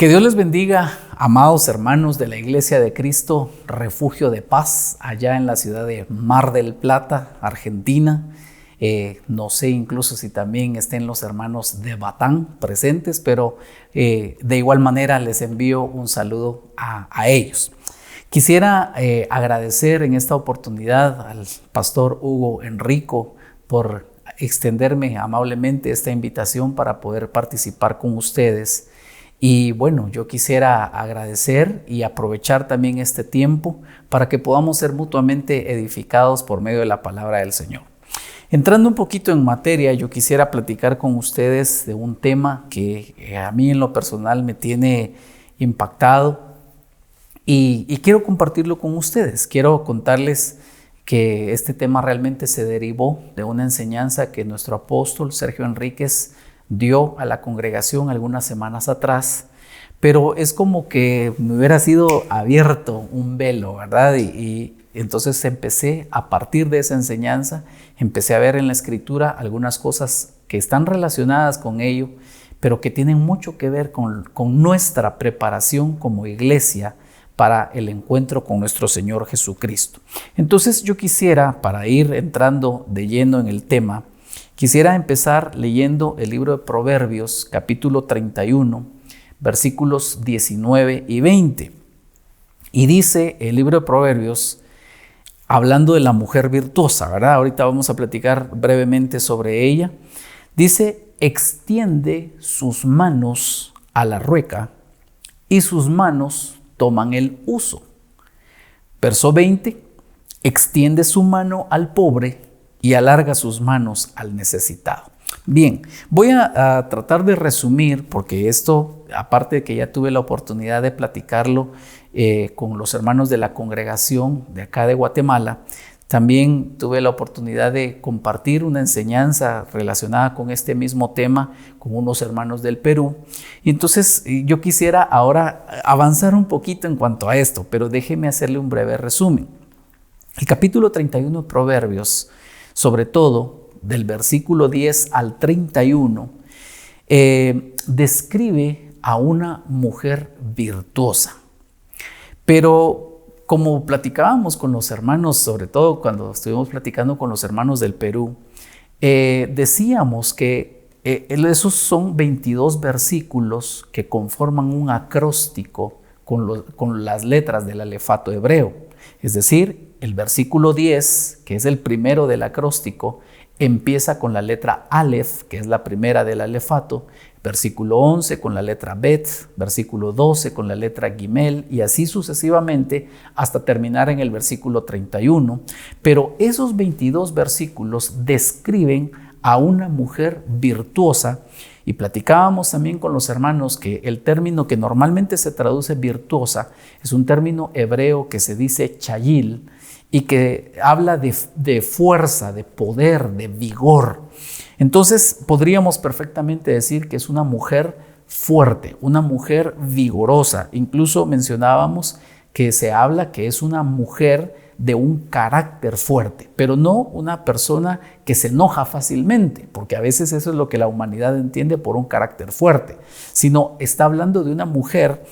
Que Dios les bendiga, amados hermanos de la Iglesia de Cristo, Refugio de Paz, allá en la ciudad de Mar del Plata, Argentina. No sé incluso si también estén los hermanos de Batán presentes, pero de igual manera les envío un saludo a ellos. Quisiera agradecer en esta oportunidad al pastor Hugo Enrico por extenderme amablemente esta invitación para poder participar con ustedes. Y bueno, yo quisiera agradecer y aprovechar también este tiempo para que podamos ser mutuamente edificados por medio de la palabra del Señor. Entrando un poquito en materia, yo quisiera platicar con ustedes de un tema que a mí en lo personal me tiene impactado y quiero compartirlo con ustedes. Quiero contarles que este tema realmente se derivó de una enseñanza que nuestro apóstol Sergio Enríquez dio a la congregación algunas semanas atrás, pero es como que me hubiera sido abierto un velo, ¿verdad? Y entonces empecé, a partir de esa enseñanza, empecé a ver en la Escritura algunas cosas que están relacionadas con ello, pero que tienen mucho que ver con nuestra preparación como iglesia para el encuentro con nuestro Señor Jesucristo. Entonces yo quisiera, para ir entrando de lleno en el tema, quisiera empezar leyendo el libro de Proverbios, capítulo 31, versículos 19 y 20. Y dice el libro de Proverbios, hablando de la mujer virtuosa, ¿verdad? Ahorita vamos a platicar brevemente sobre ella. Dice, extiende sus manos a la rueca y sus manos toman el uso. Verso 20, extiende su mano al pobre y alarga sus manos al necesitado. Bien, voy a tratar de resumir, porque esto, aparte de que ya tuve la oportunidad de platicarlo con los hermanos de la congregación de acá de Guatemala, también tuve la oportunidad de compartir una enseñanza relacionada con este mismo tema con unos hermanos del Perú. Y entonces yo quisiera ahora avanzar un poquito en cuanto a esto, pero déjeme hacerle un breve resumen. El capítulo 31 de Proverbios, sobre todo del versículo 10 al 31, describe a una mujer virtuosa. Pero como platicábamos con los hermanos, sobre todo cuando estuvimos platicando con los hermanos del Perú, decíamos que esos son 22 versículos que conforman un acróstico con las letras del alefato hebreo. Es decir, el versículo 10, que es el primero del acróstico, empieza con la letra Aleph, que es la primera del alefato, versículo 11 con la letra Bet, versículo 12 con la letra Gimel, y así sucesivamente hasta terminar en el versículo 31. Pero esos 22 versículos describen a una mujer virtuosa, y platicábamos también con los hermanos que el término que normalmente se traduce virtuosa es un término hebreo que se dice chayil y que habla de fuerza, de poder, de vigor. Entonces podríamos perfectamente decir que es una mujer fuerte, una mujer vigorosa. Incluso mencionábamos que se habla que es una mujer de un carácter fuerte, pero no una persona que se enoja fácilmente, porque a veces eso es lo que la humanidad entiende por un carácter fuerte, sino está hablando de una mujer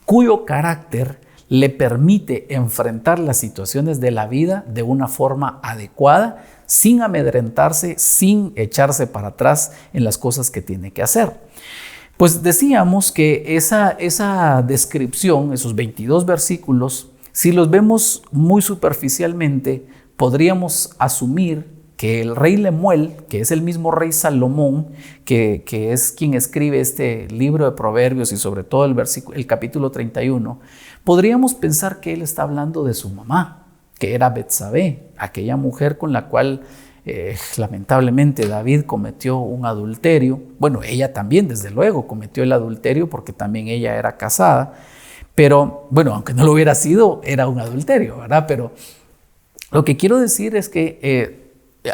cuyo carácter le permite enfrentar las situaciones de la vida de una forma adecuada, sin amedrentarse, sin echarse para atrás en las cosas que tiene que hacer. Pues decíamos que esa descripción, esos 22 versículos, si los vemos muy superficialmente, podríamos asumir que el rey Lemuel, que es el mismo rey Salomón, que es quien escribe este libro de Proverbios y sobre todo el capítulo 31, podríamos pensar que él está hablando de su mamá, que era Betsabé, aquella mujer con la cual lamentablemente David cometió un adulterio. Bueno, ella también desde luego cometió el adulterio porque también ella era casada, pero bueno, aunque no lo hubiera sido, era un adulterio, ¿verdad? Pero lo que quiero decir es que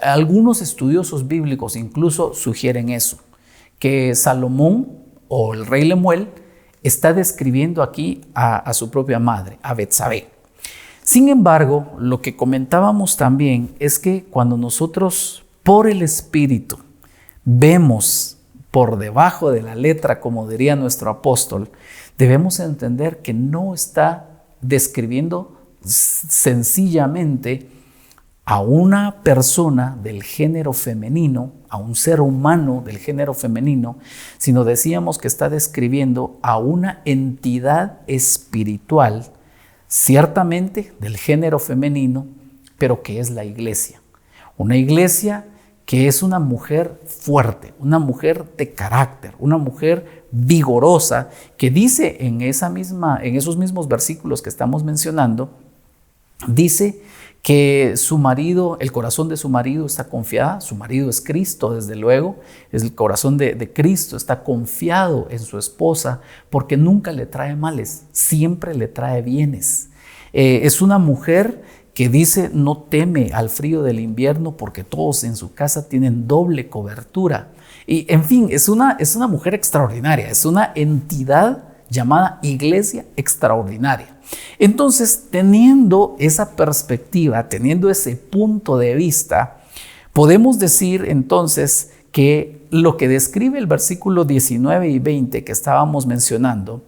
algunos estudiosos bíblicos incluso sugieren eso, que Salomón o el rey Lemuel está describiendo aquí a su propia madre, a Betsabé. Sin embargo, lo que comentábamos también es que cuando nosotros por el Espíritu vemos por debajo de la letra, como diría nuestro apóstol, debemos entender que no está describiendo sencillamente a una persona del género femenino, a un ser humano del género femenino, sino decíamos que está describiendo a una entidad espiritual, ciertamente del género femenino, pero que es la iglesia. Una iglesia que es una mujer fuerte, una mujer de carácter, una mujer vigorosa, que dice en esos mismos versículos que estamos mencionando, dice que su marido, el corazón de su marido está confiado, su marido es Cristo, desde luego, es el corazón de Cristo, está confiado en su esposa porque nunca le trae males, siempre le trae bienes. Es una mujer que dice no teme al frío del invierno porque todos en su casa tienen doble cobertura. Y en fin, es una mujer extraordinaria, es una entidad llamada iglesia extraordinaria. Entonces, teniendo esa perspectiva, teniendo ese punto de vista, podemos decir entonces que lo que describe el versículo 19 y 20 que estábamos mencionando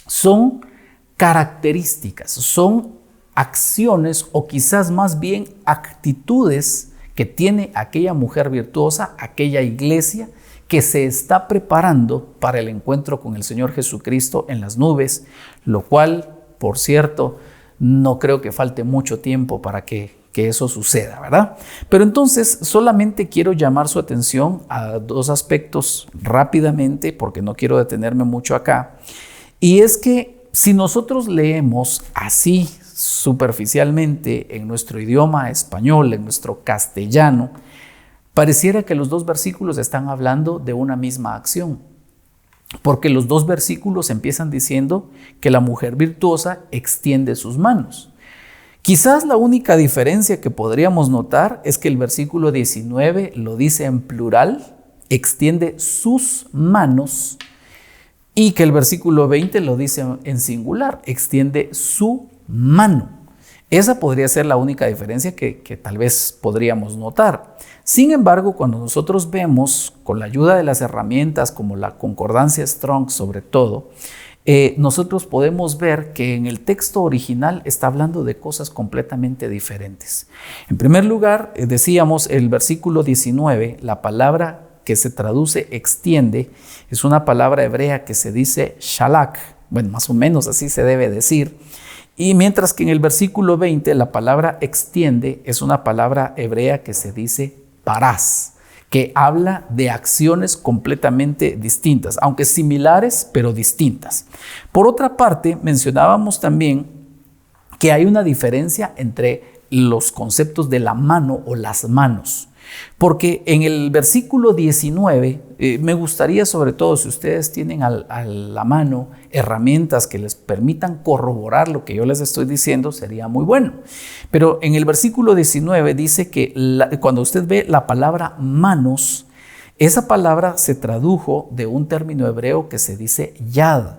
son características, son acciones o quizás más bien actitudes que tiene aquella mujer virtuosa, aquella iglesia que se está preparando para el encuentro con el Señor Jesucristo en las nubes, lo cual, por cierto, no creo que falte mucho tiempo para que eso suceda, ¿verdad? Pero entonces solamente quiero llamar su atención a dos aspectos rápidamente, porque no quiero detenerme mucho acá, y es que si nosotros leemos así superficialmente en nuestro idioma español, en nuestro castellano, pareciera que los dos versículos están hablando de una misma acción, porque los dos versículos empiezan diciendo que la mujer virtuosa extiende sus manos. Quizás la única diferencia que podríamos notar es que el versículo 19 lo dice en plural, extiende sus manos, y que el versículo 20 lo dice en singular, extiende su mano. Esa podría ser la única diferencia que tal vez podríamos notar. Sin embargo, cuando nosotros vemos, con la ayuda de las herramientas como la concordancia Strong sobre todo, nosotros podemos ver que en el texto original está hablando de cosas completamente diferentes. En primer lugar, decíamos el versículo 19, la palabra que se traduce extiende, es una palabra hebrea que se dice shalak, bueno, más o menos así se debe decir, y mientras que en el versículo 20 la palabra extiende es una palabra hebrea que se dice parás, que habla de acciones completamente distintas, aunque similares, pero distintas. Por otra parte, mencionábamos también que hay una diferencia entre los conceptos de la mano o las manos. Porque en el versículo 19, me gustaría sobre todo si ustedes tienen a la mano herramientas que les permitan corroborar lo que yo les estoy diciendo, sería muy bueno. Pero en el versículo 19 dice que cuando usted ve la palabra manos, esa palabra se tradujo de un término hebreo que se dice yad.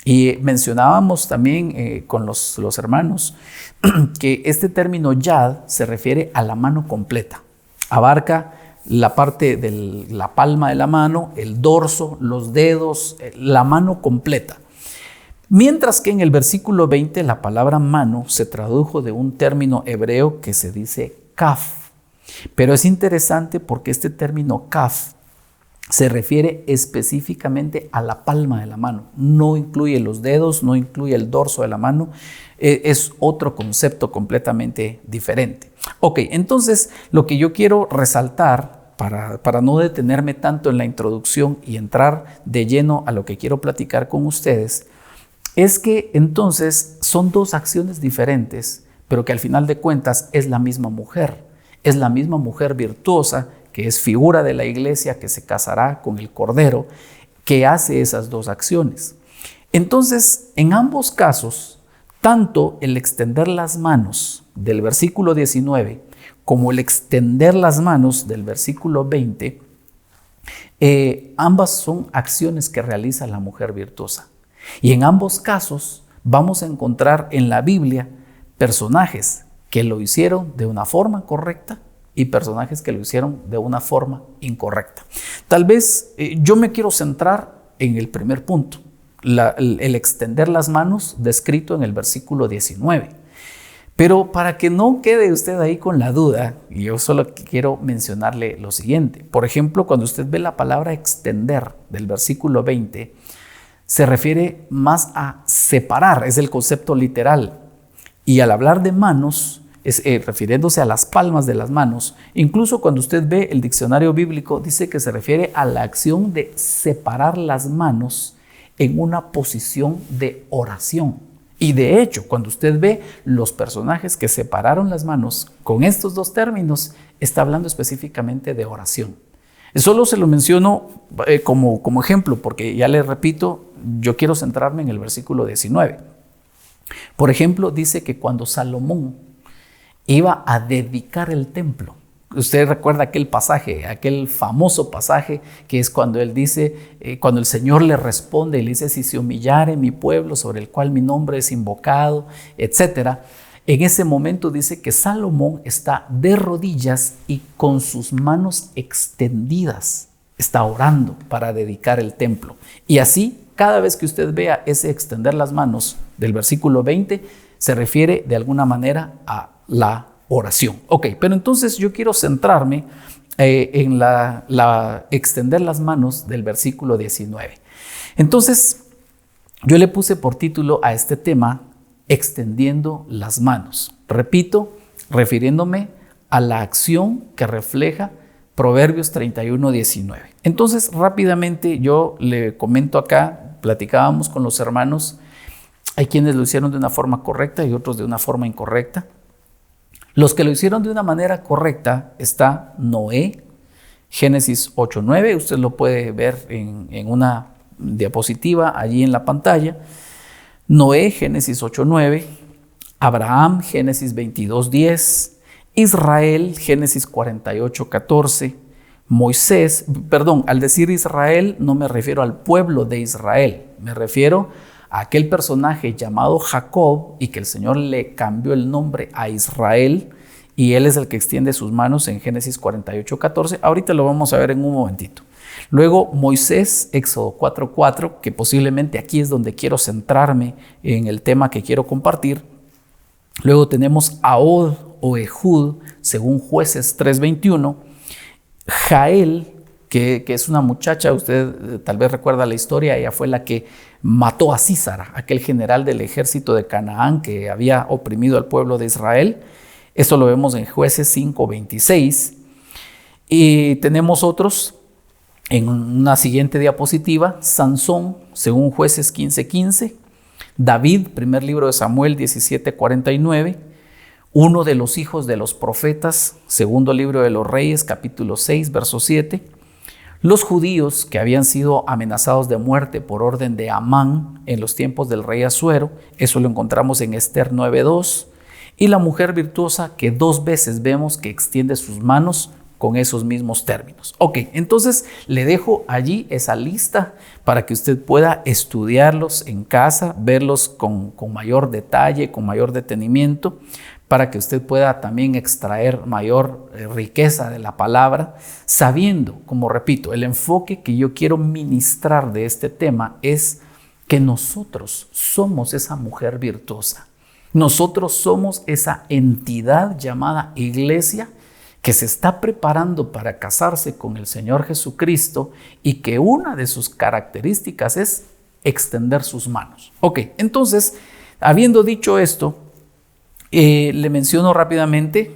Y mencionábamos también con los hermanos que este término yad se refiere a la mano completa. Abarca la parte de la palma de la mano, el dorso, los dedos, la mano completa. Mientras que en el versículo 20 la palabra mano se tradujo de un término hebreo que se dice kaf. Pero es interesante porque este término kaf se refiere específicamente a la palma de la mano. No incluye los dedos, no incluye el dorso de la mano. Es otro concepto completamente diferente. Ok, entonces lo que yo quiero resaltar para no detenerme tanto en la introducción y entrar de lleno a lo que quiero platicar con ustedes, es que entonces son dos acciones diferentes, pero que al final de cuentas es la misma mujer virtuosa, que es figura de la iglesia que se casará con el Cordero, que hace esas dos acciones. Entonces, en ambos casos, tanto el extender las manos del versículo 19 como el extender las manos del versículo 20, ambas son acciones que realiza la mujer virtuosa. Y en ambos casos vamos a encontrar en la Biblia personajes que lo hicieron de una forma correcta y personajes que lo hicieron de una forma incorrecta. Tal vez yo me quiero centrar en el primer punto, el extender las manos descrito en el versículo 19. Pero para que no quede usted ahí con la duda, yo solo quiero mencionarle lo siguiente. Por ejemplo, cuando usted ve la palabra extender del versículo 20, se refiere más a separar, es el concepto literal. Y al hablar de manos, refiriéndose a las palmas de las manos, incluso cuando usted ve el diccionario bíblico, dice que se refiere a la acción de separar las manos en una posición de oración. Y de hecho, cuando usted ve los personajes que separaron las manos con estos dos términos, está hablando específicamente de oración. Solo se lo menciono como ejemplo, porque ya le repito, yo quiero centrarme en el versículo 19. Por ejemplo, dice que cuando Salomón iba a dedicar el templo, usted recuerda aquel pasaje, aquel famoso pasaje que es cuando él dice, cuando el Señor le responde y le dice, si se humillare mi pueblo sobre el cual mi nombre es invocado, etcétera. En ese momento dice que Salomón está de rodillas y con sus manos extendidas está orando para dedicar el templo. Y así, cada vez que usted vea ese extender las manos del versículo 20, se refiere de alguna manera a la oración. Ok, pero entonces yo quiero centrarme en la extender las manos del versículo 19. Entonces, yo le puse por título a este tema, extendiendo las manos. Repito, refiriéndome a la acción que refleja Proverbios 31:19. Entonces, rápidamente yo le comento acá, platicábamos con los hermanos, hay quienes lo hicieron de una forma correcta y otros de una forma incorrecta. Los que lo hicieron de una manera correcta está Noé, Génesis 8:9, usted lo puede ver en una diapositiva allí en la pantalla. Noé, Génesis 8:9, Abraham, Génesis 22:10, Israel, Génesis 48:14, Moisés, al decir Israel no me refiero al pueblo de Israel, me refiero a aquel personaje llamado Jacob y que el Señor le cambió el nombre a Israel y él es el que extiende sus manos en Génesis 48:14. Ahorita lo vamos a ver en un momentito. Luego Moisés, Éxodo 4:4, que posiblemente aquí es donde quiero centrarme en el tema que quiero compartir. Luego tenemos Ahod o Ehud, según Jueces 3:21. Jael, que es una muchacha, usted tal vez recuerda la historia, ella fue la que mató a Sísara, aquel general del ejército de Canaán que había oprimido al pueblo de Israel. Esto lo vemos en Jueces 5:26. Y tenemos otros en una siguiente diapositiva, Sansón, según Jueces 15:15, David, primer libro de Samuel 17:49, uno de los hijos de los profetas, segundo libro de los Reyes, capítulo 6, verso 7, los judíos que habían sido amenazados de muerte por orden de Amán en los tiempos del rey Asuero, eso lo encontramos en Esther 9:2, y la mujer virtuosa que 2 veces vemos que extiende sus manos con esos mismos términos. Ok, entonces le dejo allí esa lista para que usted pueda estudiarlos en casa, verlos con mayor detalle, con mayor detenimiento, para que usted pueda también extraer mayor riqueza de la palabra, sabiendo, como repito, el enfoque que yo quiero ministrar de este tema es que nosotros somos esa mujer virtuosa. Nosotros somos esa entidad llamada iglesia que se está preparando para casarse con el Señor Jesucristo y que una de sus características es extender sus manos. Ok, entonces, habiendo dicho esto, le menciono rápidamente,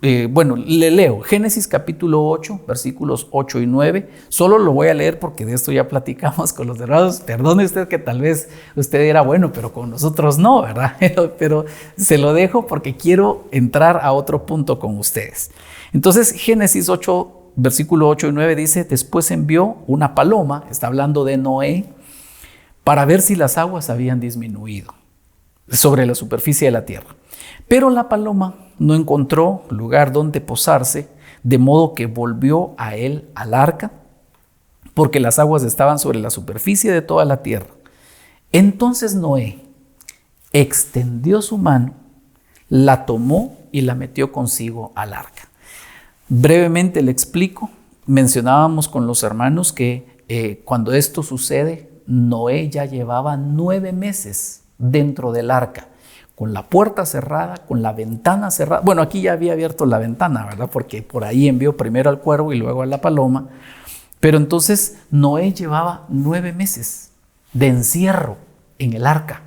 le leo Génesis capítulo 8, versículos 8 y 9. Solo lo voy a leer porque de esto ya platicamos con los hermanos. Perdone usted que tal vez usted era bueno, pero con nosotros no, ¿verdad? Pero se lo dejo porque quiero entrar a otro punto con ustedes. Entonces, Génesis 8, versículo 8 y 9 dice, después envió una paloma, está hablando de Noé, para ver si las aguas habían disminuido sobre la superficie de la tierra. Pero la paloma no encontró lugar donde posarse, de modo que volvió a él al arca, porque las aguas estaban sobre la superficie de toda la tierra. Entonces Noé extendió su mano, la tomó y la metió consigo al arca. Brevemente le explico. mencionábamos con los hermanos que cuando esto sucede, Noé ya llevaba 9 meses dentro del arca, con la puerta cerrada, con la ventana cerrada. Bueno, aquí ya había abierto la ventana, ¿verdad? Porque por ahí envió primero al cuervo y luego a la paloma. Pero entonces Noé llevaba 9 meses de encierro en el arca,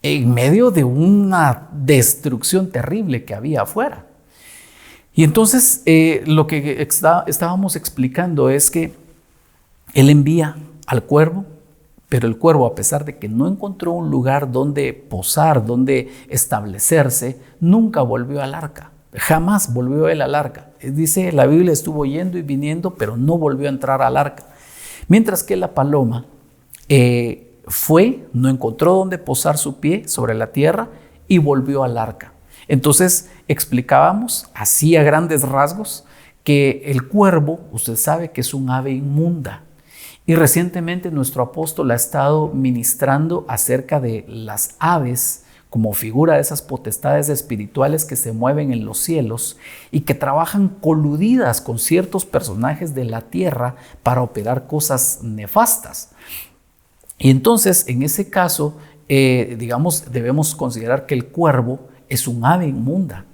en medio de una destrucción terrible que había afuera. Y entonces lo que estábamos explicando es que él envía al cuervo, pero el cuervo, a pesar de que no encontró un lugar donde posar, donde establecerse, nunca volvió al arca. Jamás volvió él al arca. Dice, la Biblia estuvo yendo y viniendo, pero no volvió a entrar al arca. Mientras que la paloma no encontró dónde posar su pie sobre la tierra y volvió al arca. Entonces explicábamos, así a grandes rasgos, que el cuervo, usted sabe que es un ave inmunda. Y recientemente nuestro apóstol ha estado ministrando acerca de las aves como figura de esas potestades espirituales que se mueven en los cielos y que trabajan coludidas con ciertos personajes de la tierra para operar cosas nefastas. Y entonces, en ese caso, debemos considerar que el cuervo es un ave inmunda,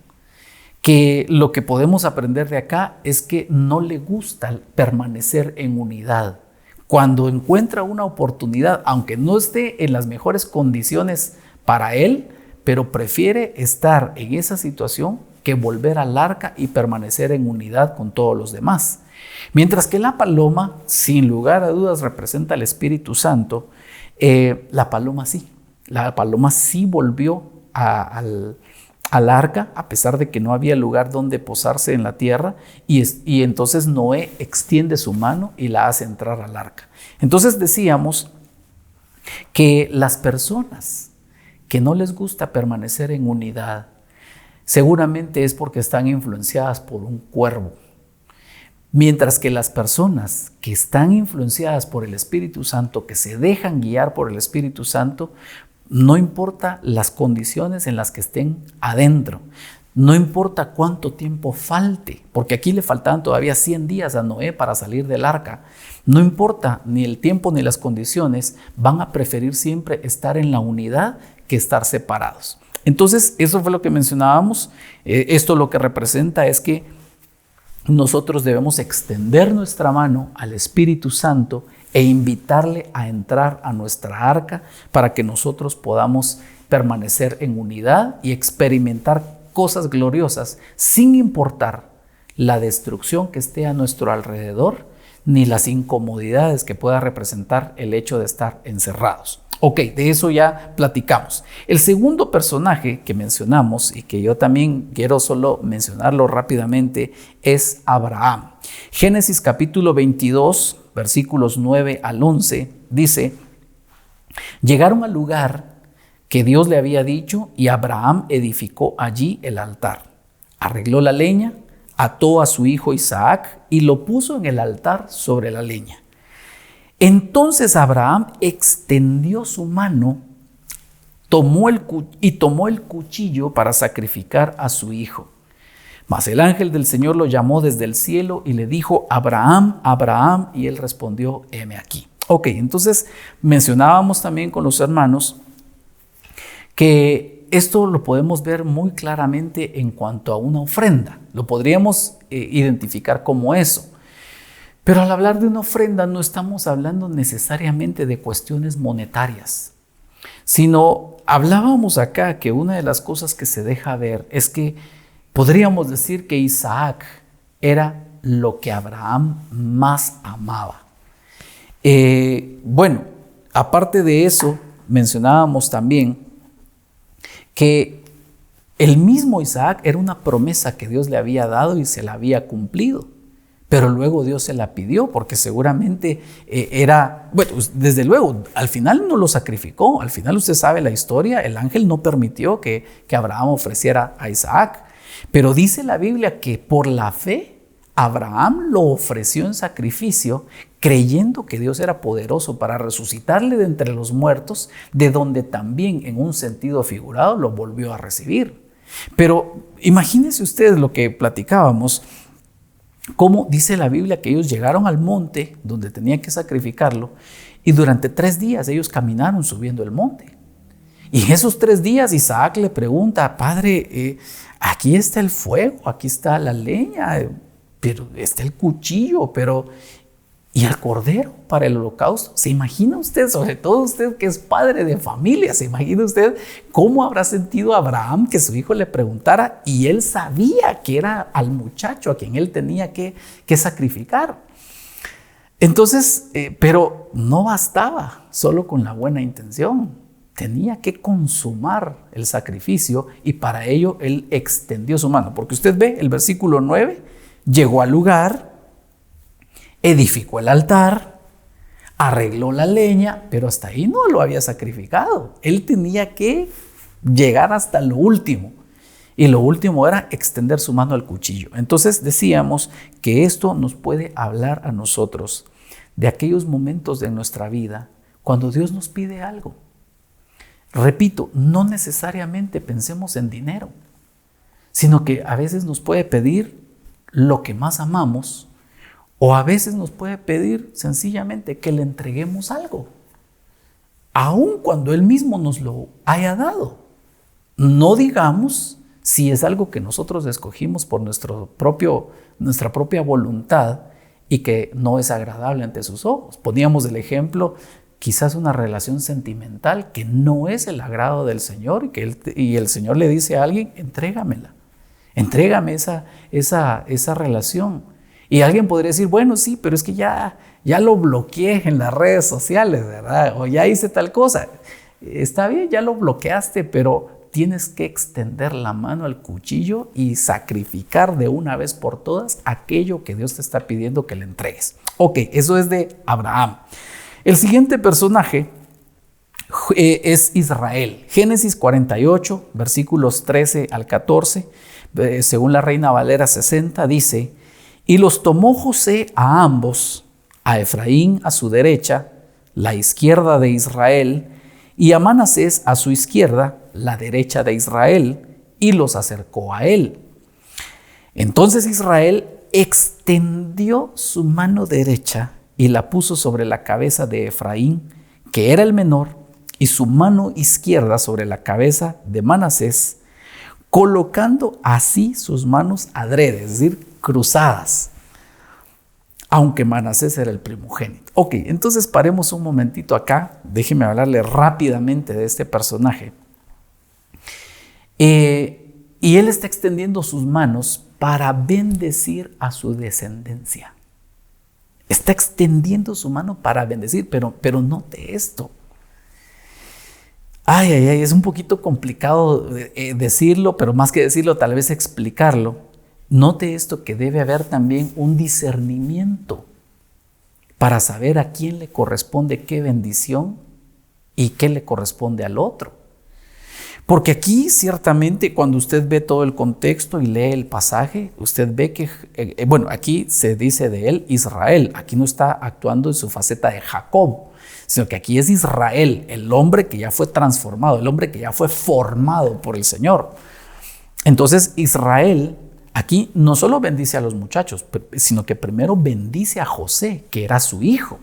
que lo que podemos aprender de acá es que no le gusta permanecer en unidad. Cuando encuentra una oportunidad, aunque no esté en las mejores condiciones para él, pero prefiere estar en esa situación que volver al arca y permanecer en unidad con todos los demás. Mientras que la paloma, sin lugar a dudas, representa al Espíritu Santo, la paloma sí volvió al arca, a pesar de que no había lugar donde posarse en la tierra, y entonces Noé extiende su mano y la hace entrar al arca. Entonces decíamos que las personas que no les gusta permanecer en unidad, seguramente es porque están influenciadas por un cuervo. Mientras que las personas que están influenciadas por el Espíritu Santo, que se dejan guiar por el Espíritu Santo, no importa las condiciones en las que estén adentro, no importa cuánto tiempo falte, porque aquí le faltaban todavía 100 días a Noé para salir del arca. No importa ni el tiempo ni las condiciones, van a preferir siempre estar en la unidad que estar separados. Entonces, eso fue lo que mencionábamos. Esto lo que representa es que nosotros debemos extender nuestra mano al Espíritu Santo e invitarle a entrar a nuestra arca para que nosotros podamos permanecer en unidad y experimentar cosas gloriosas sin importar la destrucción que esté a nuestro alrededor ni las incomodidades que pueda representar el hecho de estar encerrados. Ok, de eso ya platicamos. El segundo personaje que mencionamos y que yo también quiero solo mencionarlo rápidamente es Abraham. Génesis capítulo 22, versículos 9 al 11, dice: llegaron al lugar que Dios le había dicho y Abraham edificó allí el altar. Arregló la leña, ató a su hijo Isaac y lo puso en el altar sobre la leña. Entonces Abraham extendió su mano, tomó el cuchillo para sacrificar a su hijo. Mas el ángel del Señor lo llamó desde el cielo y le dijo: Abraham, Abraham, y él respondió: heme aquí. Ok, entonces mencionábamos también con los hermanos que esto lo podemos ver muy claramente en cuanto a una ofrenda. Lo podríamos identificar como eso. Pero al hablar de una ofrenda no estamos hablando necesariamente de cuestiones monetarias, sino hablábamos acá que una de las cosas que se deja ver es que podríamos decir que Isaac era lo que Abraham más amaba. Bueno, aparte de eso, mencionábamos también que el mismo Isaac era una promesa que Dios le había dado y se la había cumplido. Pero luego Dios se la pidió porque seguramente desde luego, al final no lo sacrificó. Al final usted sabe la historia, el ángel no permitió que Abraham ofreciera a Isaac. Pero dice la Biblia que por la fe Abraham lo ofreció en sacrificio, creyendo que Dios era poderoso para resucitarle de entre los muertos, de donde también en un sentido figurado lo volvió a recibir. Pero imagínense ustedes lo que platicábamos, cómo dice la Biblia que ellos llegaron al monte donde tenían que sacrificarlo y durante 3 días ellos caminaron subiendo el monte. Y en esos 3 días Isaac le pregunta: Padre, aquí está el fuego, aquí está la leña, pero está el cuchillo, pero ¿y el cordero para el holocausto? ¿Se imagina usted, sobre todo usted que es padre de familia, se imagina usted cómo habrá sentido Abraham que su hijo le preguntara y él sabía que era al muchacho a quien él tenía que sacrificar? Entonces, pero no bastaba solo con la buena intención. Tenía que consumar el sacrificio y para ello él extendió su mano. Porque usted ve el versículo 9, llegó al lugar, edificó el altar, arregló la leña, pero hasta ahí no lo había sacrificado. Él tenía que llegar hasta lo último. Y lo último era extender su mano al cuchillo. Entonces decíamos que esto nos puede hablar a nosotros de aquellos momentos de nuestra vida cuando Dios nos pide algo. Repito, no necesariamente pensemos en dinero, sino que a veces nos puede pedir lo que más amamos, o a veces nos puede pedir sencillamente que le entreguemos algo, aun cuando Él mismo nos lo haya dado. No digamos si es algo que nosotros escogimos por nuestra propia voluntad y que no es agradable ante sus ojos. Poníamos el ejemplo, quizás una relación sentimental que no es el agrado del Señor y el Señor le dice a alguien: entrégamela, entrégame esa relación. Y alguien podría decir: bueno, sí, pero es que ya lo bloqueé en las redes sociales, ¿verdad? O ya hice tal cosa. Está bien, ya lo bloqueaste, pero tienes que extender la mano al cuchillo y sacrificar de una vez por todas aquello que Dios te está pidiendo que le entregues. Ok, eso es de Abraham. El siguiente personaje es Israel. Génesis 48, versículos 13 al 14, según la Reina Valera 60, dice: y los tomó José a ambos, a Efraín a su derecha, la izquierda de Israel, y a Manasés a su izquierda, la derecha de Israel, y los acercó a él. Entonces Israel extendió su mano derecha y la puso sobre la cabeza de Efraín, que era el menor, y su mano izquierda sobre la cabeza de Manasés, colocando así sus manos adrede, es decir, cruzadas, aunque Manasés era el primogénito. Ok, entonces paremos un momentito acá, déjeme hablarle rápidamente de este personaje. Y él está extendiendo sus manos para bendecir a su descendencia. Está extendiendo su mano para bendecir, pero note esto. Es un poquito complicado decirlo, pero más que decirlo, tal vez explicarlo. Note esto, que debe haber también un discernimiento para saber a quién le corresponde qué bendición y qué le corresponde al otro. Porque aquí ciertamente cuando usted ve todo el contexto y lee el pasaje, usted ve que, aquí se dice de él Israel. Aquí no está actuando en su faceta de Jacob, sino que aquí es Israel, el hombre que ya fue transformado, el hombre que ya fue formado por el Señor. Entonces Israel aquí no solo bendice a los muchachos, sino que primero bendice a José, que era su hijo.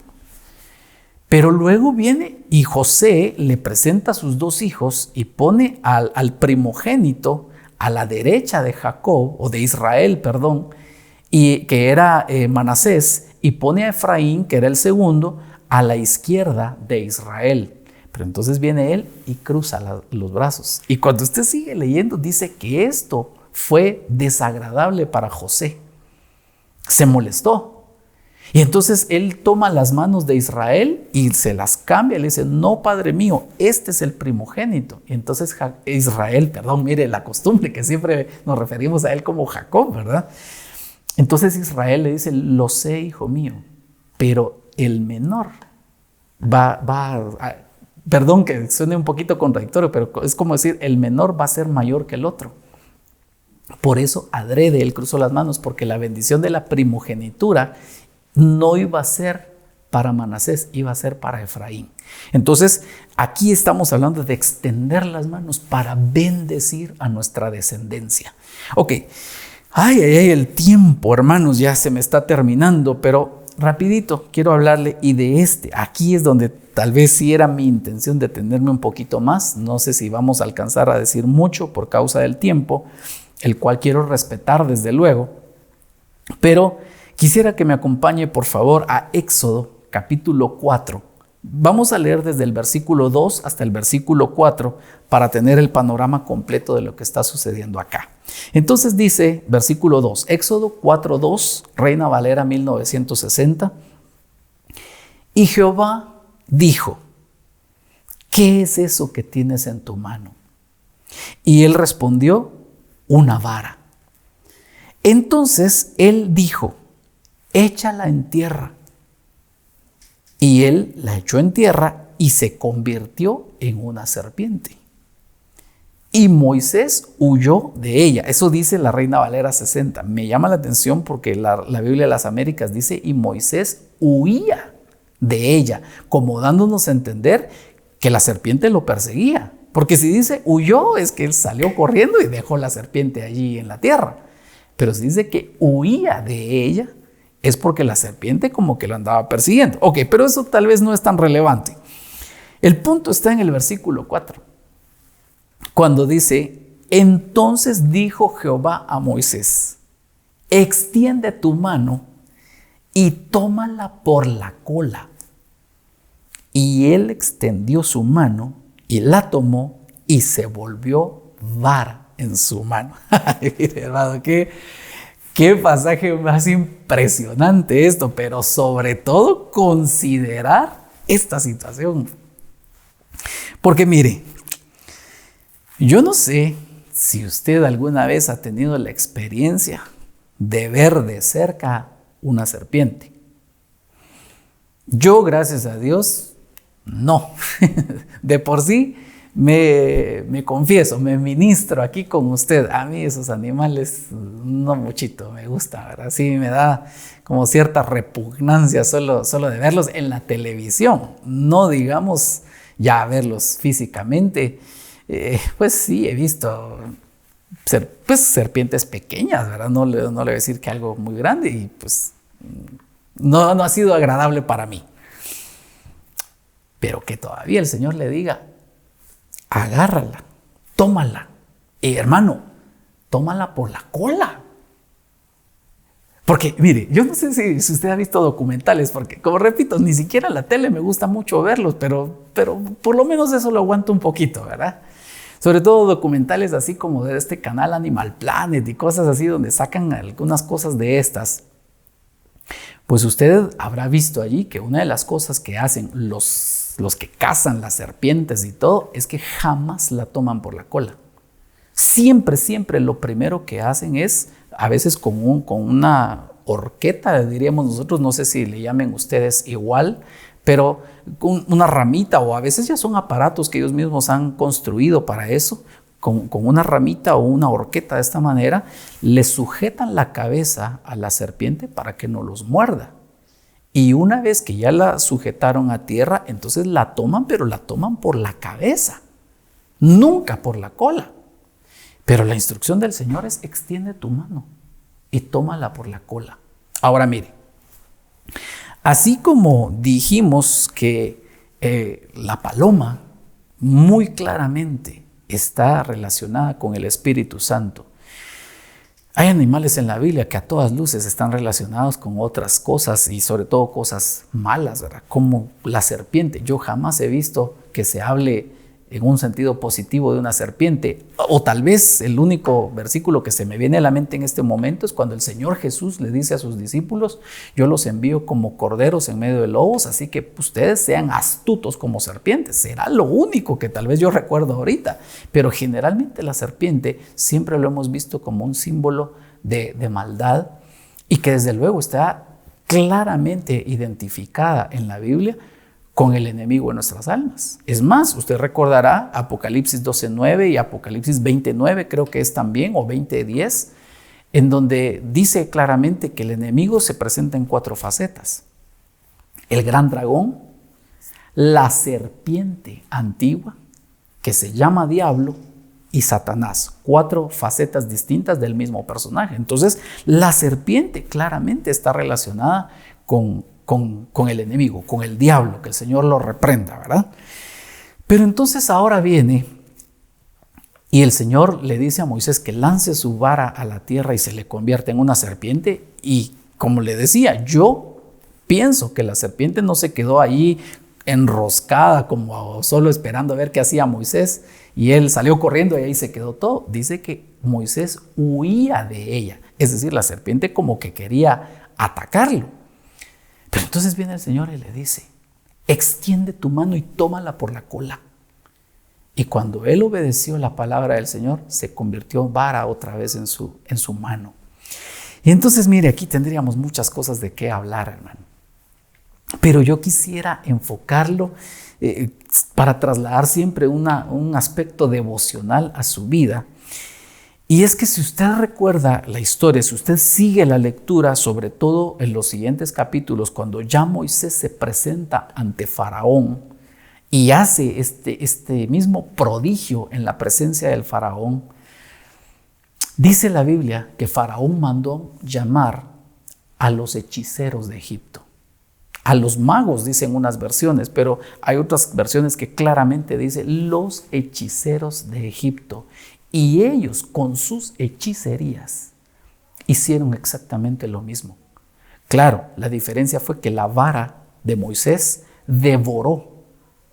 Pero luego viene y José le presenta a sus 2 hijos y pone al primogénito a la derecha de Jacob, o de Israel, perdón, y que era Manasés, y pone a Efraín, que era el segundo, a la izquierda de Israel. Pero entonces viene él y cruza los brazos. Y cuando usted sigue leyendo, dice que esto fue desagradable para José. Se molestó. Y entonces él toma las manos de Israel y se las cambia. Le dice: no, padre mío, este es el primogénito. Y entonces Israel, mire la costumbre que siempre nos referimos a él como Jacob, ¿verdad? Entonces Israel le dice: lo sé, hijo mío, pero el menor perdón que suene un poquito contradictorio, pero es como decir, el menor va a ser mayor que el otro. Por eso adrede él cruzó las manos, porque la bendición de la primogenitura no iba a ser para Manasés, iba a ser para Efraín. Entonces aquí estamos hablando de extender las manos para bendecir a nuestra descendencia. Ok, Ay, ay, ay, el tiempo, hermanos, ya se me está terminando, pero rapidito quiero hablarle y de aquí es donde tal vez sí era mi intención detenerme un poquito más. No sé si vamos a alcanzar a decir mucho por causa del tiempo, el cual quiero respetar desde luego, pero quisiera que me acompañe por favor a Éxodo capítulo 4. Vamos a leer desde el versículo 2 hasta el versículo 4 para tener el panorama completo de lo que está sucediendo acá. Entonces dice, versículo 2, Éxodo 4:2, Reina Valera 1960. Y Jehová dijo, ¿qué es eso que tienes en tu mano? Y él respondió, una vara. Entonces él dijo, échala en tierra. Y él la echó en tierra y se convirtió en una serpiente. Y Moisés huyó de ella. Eso dice la Reina Valera 60. Me llama la atención porque la Biblia de las Américas dice, y Moisés huía de ella, como dándonos a entender que la serpiente lo perseguía. Porque si dice huyó, es que él salió corriendo y dejó la serpiente allí en la tierra. Pero si dice que huía de ella, es porque la serpiente como que lo andaba persiguiendo. Ok, pero eso tal vez no es tan relevante. El punto está en el versículo 4. Cuando dice, entonces dijo Jehová a Moisés, extiende tu mano y tómala por la cola. Y él extendió su mano y la tomó y se volvió vara en su mano. Mire, hermano, qué pasaje más impresionante esto, pero sobre todo considerar esta situación. Porque mire, yo no sé si usted alguna vez ha tenido la experiencia de ver de cerca una serpiente. Yo, gracias a Dios, no. De por sí, me confieso, me ministro aquí con usted. A mí esos animales no muchito me gustan, ¿verdad? Sí, me da como cierta repugnancia solo de verlos en la televisión. No digamos ya verlos físicamente. Pues sí, he visto serpientes pequeñas, ¿verdad? No le voy a decir que algo muy grande y pues no ha sido agradable para mí. Pero que todavía el Señor le diga, agárrala, tómala. Y hermano, tómala por la cola. Porque, mire, yo no sé si usted ha visto documentales, porque, como repito, ni siquiera en la tele me gusta mucho verlos, pero por lo menos eso lo aguanto un poquito, ¿verdad? Sobre todo documentales así como de este canal Animal Planet y cosas así donde sacan algunas cosas de estas. Pues usted habrá visto allí que una de las cosas que hacen los que cazan las serpientes y todo es que jamás la toman por la cola. Siempre lo primero que hacen es, a veces con una horqueta, diríamos nosotros, no sé si le llamen ustedes igual, pero con una ramita, o a veces ya son aparatos que ellos mismos han construido para eso, con una ramita o una horqueta de esta manera, le sujetan la cabeza a la serpiente para que no los muerda. Y una vez que ya la sujetaron a tierra, entonces la toman, pero la toman por la cabeza, nunca por la cola. Pero la instrucción del Señor es extiende tu mano y tómala por la cola. Ahora mire, así como dijimos que la paloma muy claramente está relacionada con el Espíritu Santo, hay animales en la Biblia que a todas luces están relacionados con otras cosas y sobre todo cosas malas, ¿verdad? Como la serpiente. Yo jamás he visto que se hable en un sentido positivo de una serpiente, o tal vez el único versículo que se me viene a la mente en este momento es cuando el Señor Jesús le dice a sus discípulos, yo los envío como corderos en medio de lobos, así que ustedes sean astutos como serpientes. Será lo único que tal vez yo recuerdo ahorita, pero generalmente la serpiente siempre lo hemos visto como un símbolo de maldad y que desde luego está claramente identificada en la Biblia con el enemigo de nuestras almas. Es más, usted recordará Apocalipsis 12:9 y Apocalipsis 20:9, creo que es también, o 20:10, en donde dice claramente que el enemigo se presenta en 4 facetas. El gran dragón, la serpiente antigua, que se llama diablo, y Satanás, 4 facetas distintas del mismo personaje. Entonces, la serpiente claramente está relacionada con el enemigo, con el diablo, que el Señor lo reprenda, ¿verdad? Pero entonces ahora viene y el Señor le dice a Moisés que lance su vara a la tierra y se le convierte en una serpiente. Y como le decía, yo pienso que la serpiente no se quedó ahí enroscada como solo esperando a ver qué hacía Moisés y él salió corriendo y ahí se quedó todo. Dice que Moisés huía de ella, es decir, la serpiente como que quería atacarlo. Pero entonces viene el Señor y le dice: extiende tu mano y tómala por la cola. Y cuando él obedeció la palabra del Señor, se convirtió vara otra vez en su mano. Y entonces, mire, aquí tendríamos muchas cosas de qué hablar, hermano. Pero yo quisiera enfocarlo para trasladar siempre un aspecto devocional a su vida. Y es que si usted recuerda la historia, si usted sigue la lectura, sobre todo en los siguientes capítulos, cuando ya Moisés se presenta ante Faraón y hace este mismo prodigio en la presencia del Faraón, dice la Biblia que Faraón mandó llamar a los hechiceros de Egipto. A los magos, dicen unas versiones, pero hay otras versiones que claramente dicen los hechiceros de Egipto. Y ellos, con sus hechicerías, hicieron exactamente lo mismo. Claro, la diferencia fue que la vara de Moisés devoró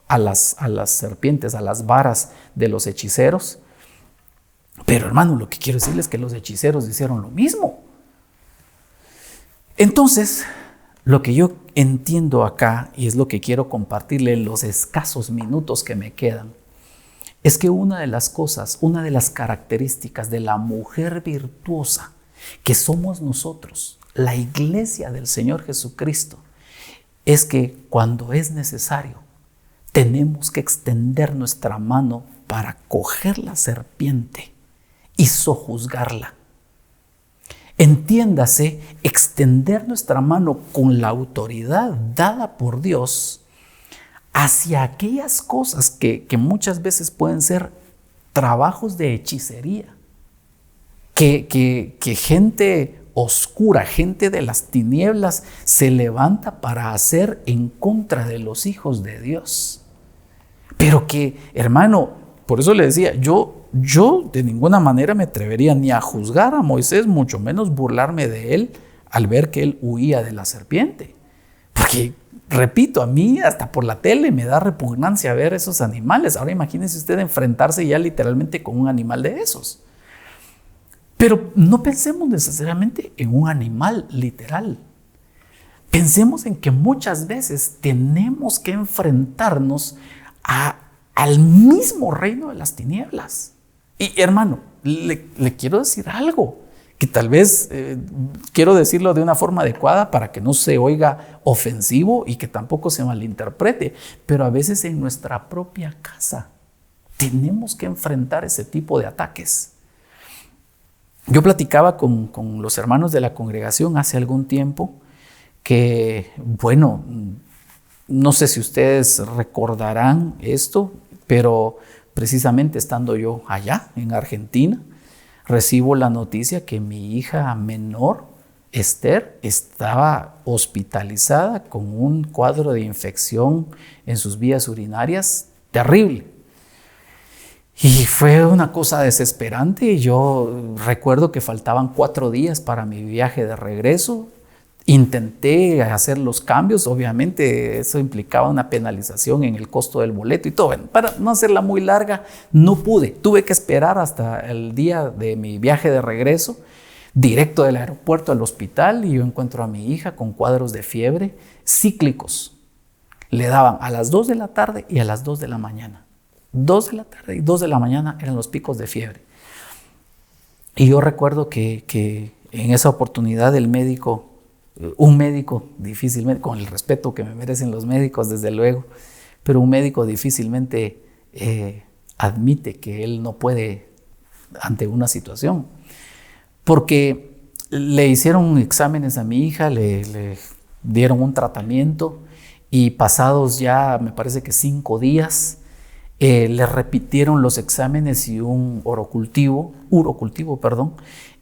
a las serpientes, a las varas de los hechiceros. Pero hermano, lo que quiero decirles es que los hechiceros hicieron lo mismo. Entonces, lo que yo entiendo acá, y es lo que quiero compartirle en los escasos minutos que me quedan, es que una de las cosas, una de las características de la mujer virtuosa que somos nosotros, la iglesia del Señor Jesucristo, es que cuando es necesario, tenemos que extender nuestra mano para coger la serpiente y sojuzgarla. Entiéndase, extender nuestra mano con la autoridad dada por Dios hacia aquellas cosas que muchas veces pueden ser trabajos de hechicería, que gente oscura, gente de las tinieblas se levanta para hacer en contra de los hijos de Dios. Pero que, hermano, por eso le decía, yo de ninguna manera me atrevería ni a juzgar a Moisés, mucho menos burlarme de él al ver que él huía de la serpiente. Porque, repito, a mí hasta por la tele me da repugnancia ver esos animales. Ahora imagínese usted enfrentarse ya literalmente con un animal de esos. Pero no pensemos necesariamente en un animal literal. Pensemos en que muchas veces tenemos que enfrentarnos al mismo reino de las tinieblas. Y hermano, le quiero decir algo que tal vez quiero decirlo de una forma adecuada para que no se oiga ofensivo y que tampoco se malinterprete, pero a veces en nuestra propia casa tenemos que enfrentar ese tipo de ataques. Yo platicaba con los hermanos de la congregación hace algún tiempo que, bueno, no sé si ustedes recordarán esto, pero precisamente estando yo allá en Argentina, recibo la noticia que mi hija menor, Esther, estaba hospitalizada con un cuadro de infección en sus vías urinarias terrible. Y fue una cosa desesperante. Yo recuerdo que faltaban 4 días para mi viaje de regreso. Intenté hacer los cambios, obviamente eso implicaba una penalización en el costo del boleto y todo. Bueno, para no hacerla muy larga, no pude. Tuve que esperar hasta el día de mi viaje de regreso, directo del aeropuerto al hospital, y yo encuentro a mi hija con cuadros de fiebre cíclicos. Le daban a las 2 de la tarde y a las 2 de la mañana. 2 de la tarde y 2 de la mañana eran los picos de fiebre. Y yo recuerdo que en esa oportunidad un médico difícilmente, con el respeto que me merecen los médicos desde luego, pero un médico difícilmente admite que él no puede ante una situación, porque le hicieron exámenes a mi hija, le dieron un tratamiento y pasados ya me parece que 5 días Le repitieron los exámenes y un urocultivo,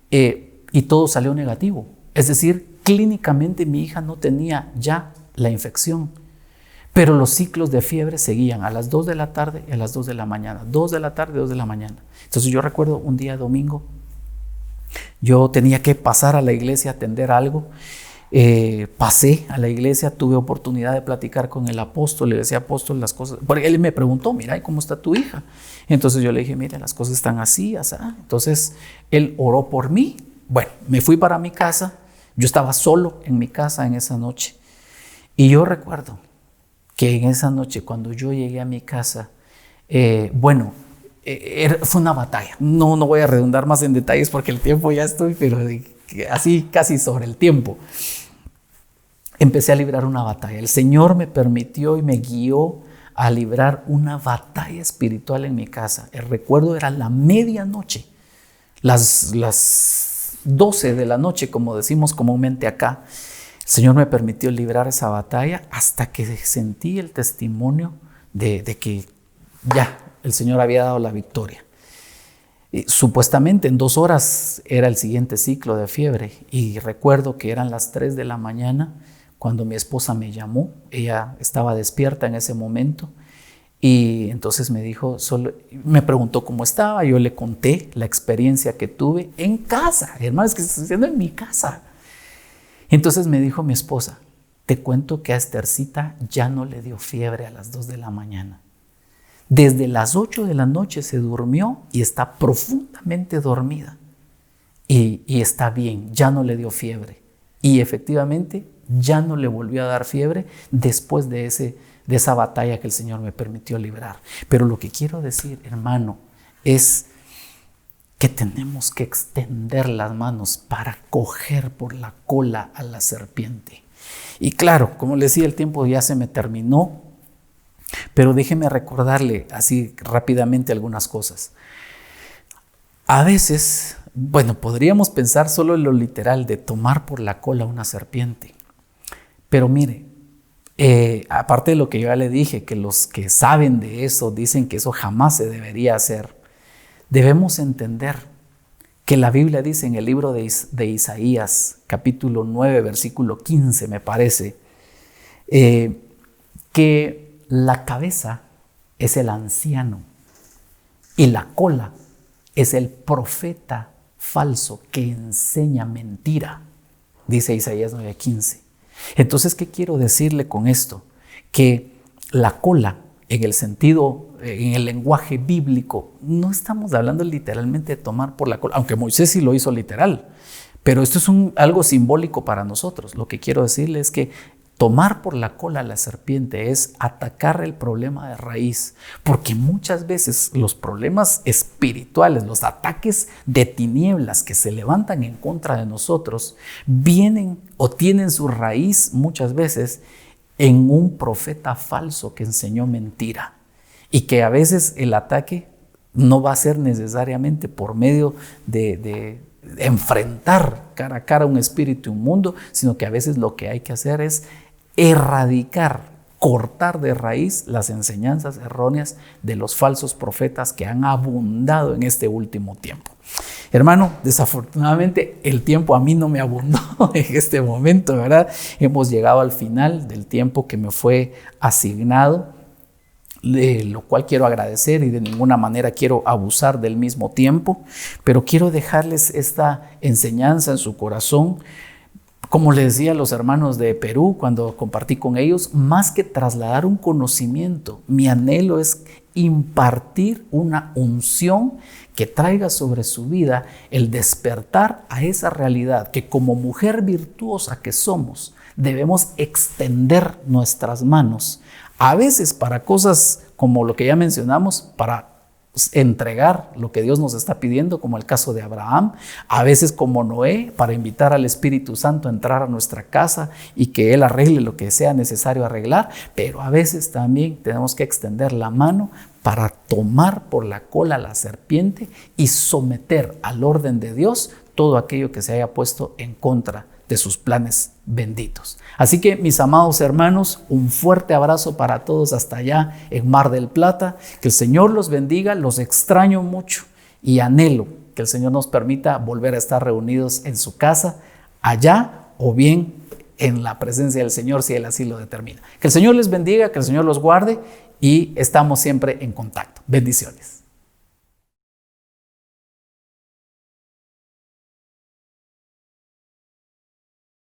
y todo salió negativo. Es decir, clínicamente mi hija no tenía ya la infección, pero los ciclos de fiebre seguían a las 2 de la tarde y a las 2 de la mañana, 2 de la tarde, 2 de la mañana. Entonces yo recuerdo un día domingo, yo tenía que pasar a la iglesia a atender algo. Pasé a la iglesia, tuve oportunidad de platicar con el apóstol, le decía, apóstol, las cosas, porque él me preguntó, mira, ¿cómo está tu hija? Entonces yo le dije, mira, las cosas están así, así. Entonces él oró por mí. Bueno, me fui para mi casa, yo estaba solo en mi casa en esa noche, y yo recuerdo que en esa noche cuando yo llegué a mi casa, fue una batalla. No voy a redundar más en detalles porque el tiempo ya estoy, pero así casi sobre el tiempo. Empecé a librar una batalla. El Señor me permitió y me guió a librar una batalla espiritual en mi casa. El recuerdo era la medianoche, las 12 de la noche, como decimos comúnmente acá. El Señor me permitió librar esa batalla hasta que sentí el testimonio de que ya el Señor había dado la victoria. Y supuestamente en 2 horas era el siguiente ciclo de fiebre, y recuerdo que eran las 3 de la mañana cuando mi esposa me llamó. Ella estaba despierta en ese momento, y entonces me preguntó cómo estaba. Yo le conté la experiencia que tuve en casa. Hermano, es que estoy haciendo en mi casa. Entonces me dijo mi esposa, te cuento que a Esthercita ya no le dio fiebre a las 2 de la mañana. Desde las 8 de la noche se durmió y está profundamente dormida. Y está bien, ya no le dio fiebre. Y efectivamente ya no le volvió a dar fiebre después de esa batalla que el Señor me permitió librar. Pero lo que quiero decir, hermano, es que tenemos que extender las manos para coger por la cola a la serpiente. Y claro, como les decía, el tiempo ya se me terminó, pero déjeme recordarle así rápidamente algunas cosas. A veces, podríamos pensar solo en lo literal de tomar por la cola a una serpiente. Pero mire, aparte de lo que yo ya le dije, que los que saben de eso dicen que eso jamás se debería hacer, debemos entender que la Biblia dice en el libro de Isaías, capítulo 9, versículo 15, me parece, que la cabeza es el anciano y la cola es el profeta falso que enseña mentira, dice Isaías 9:15. Entonces, ¿qué quiero decirle con esto? Que la cola, en el sentido, en el lenguaje bíblico, no estamos hablando literalmente de tomar por la cola, aunque Moisés sí lo hizo literal, pero esto es algo simbólico para nosotros. Lo que quiero decirle es que tomar por la cola a la serpiente es atacar el problema de raíz, porque muchas veces los problemas espirituales, los ataques de tinieblas que se levantan en contra de nosotros, vienen o tienen su raíz muchas veces en un profeta falso que enseñó mentira, y que a veces el ataque no va a ser necesariamente por medio de enfrentar cara a cara un espíritu inmundo, sino que a veces lo que hay que hacer es erradicar, cortar de raíz las enseñanzas erróneas de los falsos profetas que han abundado en este último tiempo. Hermano, desafortunadamente el tiempo a mí no me abundó en este momento, ¿verdad? Hemos llegado al final del tiempo que me fue asignado, de lo cual quiero agradecer, y de ninguna manera quiero abusar del mismo tiempo, pero quiero dejarles esta enseñanza en su corazón. Como les decía a los hermanos de Perú cuando compartí con ellos, más que trasladar un conocimiento, mi anhelo es impartir una unción que traiga sobre su vida el despertar a esa realidad que, como mujer virtuosa que somos, debemos extender nuestras manos, a veces para cosas como lo que ya mencionamos, para entregar lo que Dios nos está pidiendo, como el caso de Abraham, a veces como Noé, para invitar al Espíritu Santo a entrar a nuestra casa y que Él arregle lo que sea necesario arreglar, pero a veces también tenemos que extender la mano para tomar por la cola a la serpiente y someter al orden de Dios todo aquello que se haya puesto en contra de sus planes benditos. Así que, mis amados hermanos, un fuerte abrazo para todos hasta allá en Mar del Plata. Que el Señor los bendiga, los extraño mucho y anhelo que el Señor nos permita volver a estar reunidos en su casa, allá o bien en la presencia del Señor, si Él así lo determina. Que el Señor les bendiga, que el Señor los guarde y estamos siempre en contacto. Bendiciones.